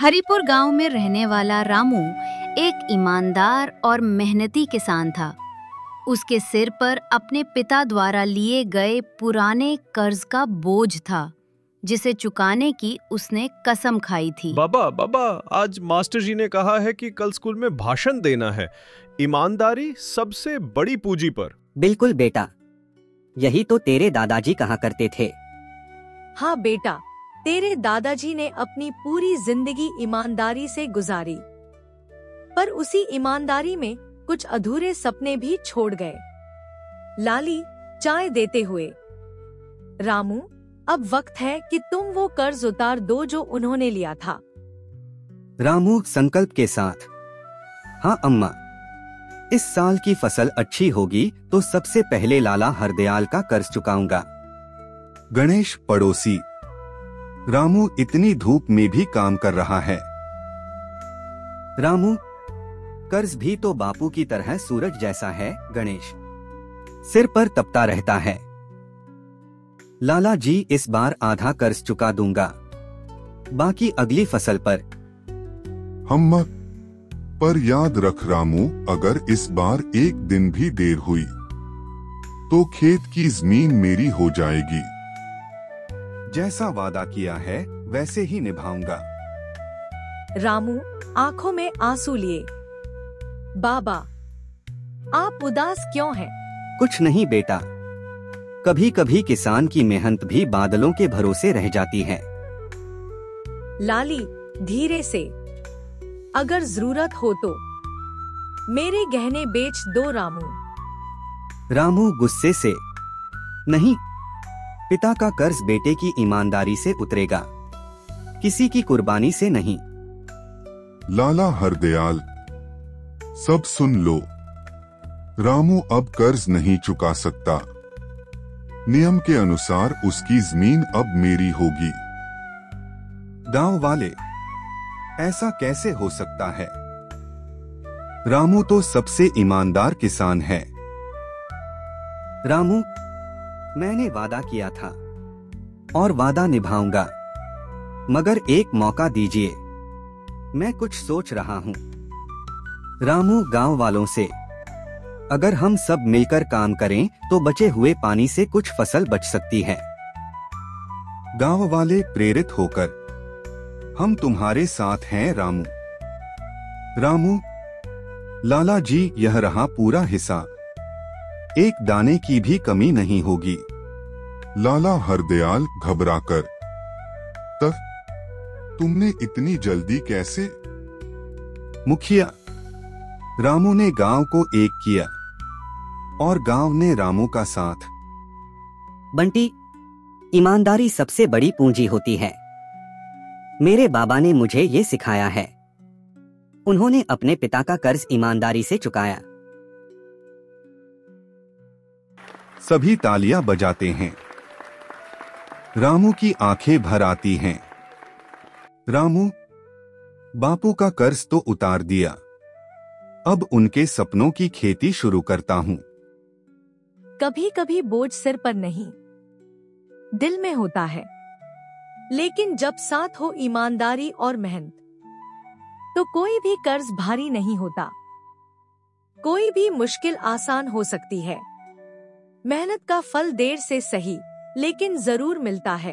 हरिपुर गांव में रहने वाला रामू एक ईमानदार और मेहनती किसान था। उसके सिर पर अपने पिता द्वारा लिए गए पुराने कर्ज का बोझ था, जिसे चुकाने की उसने कसम खाई थी। बाबा, आज मास्टर जी ने कहा है कि कल स्कूल में भाषण देना है, ईमानदारी सबसे बड़ी पूंजी पर। बिल्कुल बेटा, यही तो तेरे दादाजी कहा करते थे। हाँ बेटा, तेरे दादाजी ने अपनी पूरी जिंदगी ईमानदारी से गुजारी, पर उसी ईमानदारी में कुछ अधूरे सपने भी छोड़ गए। लाली चाय देते हुए, रामू अब वक्त है कि तुम वो कर्ज उतार दो जो उन्होंने लिया था। रामू संकल्प के साथ, हाँ अम्मा, इस साल की फसल अच्छी होगी तो सबसे पहले लाला हरदयाल का कर्ज चुकाऊंगा। गणेश पड़ोसी, रामू इतनी धूप में भी काम कर रहा है। रामू, कर्ज भी तो बापू की तरह सूरज जैसा है गणेश, सिर पर तपता रहता है। लाला जी इस बार आधा कर्ज चुका दूंगा, बाकी अगली फसल पर। अम्मा, पर याद रख रामू, अगर इस बार एक दिन भी देर हुई तो खेत की जमीन मेरी हो जाएगी। जैसा वादा किया है वैसे ही निभाऊंगा। रामू आंखों में आंसू लिए, बाबा आप उदास क्यों हैं? कुछ नहीं बेटा, कभी कभी किसान की मेहनत भी बादलों के भरोसे रह जाती है। लाली धीरे से, अगर जरूरत हो तो मेरे गहने बेच दो। रामू गुस्से से, नहीं, पिता का कर्ज बेटे की ईमानदारी से उतरेगा, किसी की कुर्बानी से नहीं। लाला हरदयाल, सब सुन लो, रामू अब कर्ज नहीं चुका सकता। नियम के अनुसार उसकी जमीन अब मेरी होगी। गांव वाले, ऐसा कैसे हो सकता है? रामू तो सबसे ईमानदार किसान है। रामू, मैंने वादा किया था और वादा निभाऊंगा, मगर एक मौका दीजिए, मैं कुछ सोच रहा हूँ। रामू गांव वालों से, अगर हम सब मिलकर काम करें तो बचे हुए पानी से कुछ फसल बच सकती है। गांव वाले प्रेरित होकर, हम तुम्हारे साथ हैं रामू। रामू, लाला जी यह रहा पूरा हिस्सा, एक दाने की भी कमी नहीं होगी। लाला हरदयाल घबराकर, तुमने इतनी जल्दी कैसे? मुखिया, रामू ने गांव को एक किया और गांव ने रामू का साथ। बंटी, ईमानदारी सबसे बड़ी पूंजी होती है। मेरे बाबा ने मुझे ये सिखाया है। उन्होंने अपने पिता का कर्ज ईमानदारी से चुकाया। सभी तालियां बजाते हैं। रामू की आंखें भर आती हैं। रामू, बापू का कर्ज तो उतार दिया, अब उनके सपनों की खेती शुरू करता हूँ। कभी कभी बोझ सिर पर नहीं, दिल में होता है, लेकिन जब साथ हो ईमानदारी और मेहनत, तो कोई भी कर्ज भारी नहीं होता। कोई भी मुश्किल आसान हो सकती है। मेहनत का फल देर से सही, लेकिन जरूर मिलता है।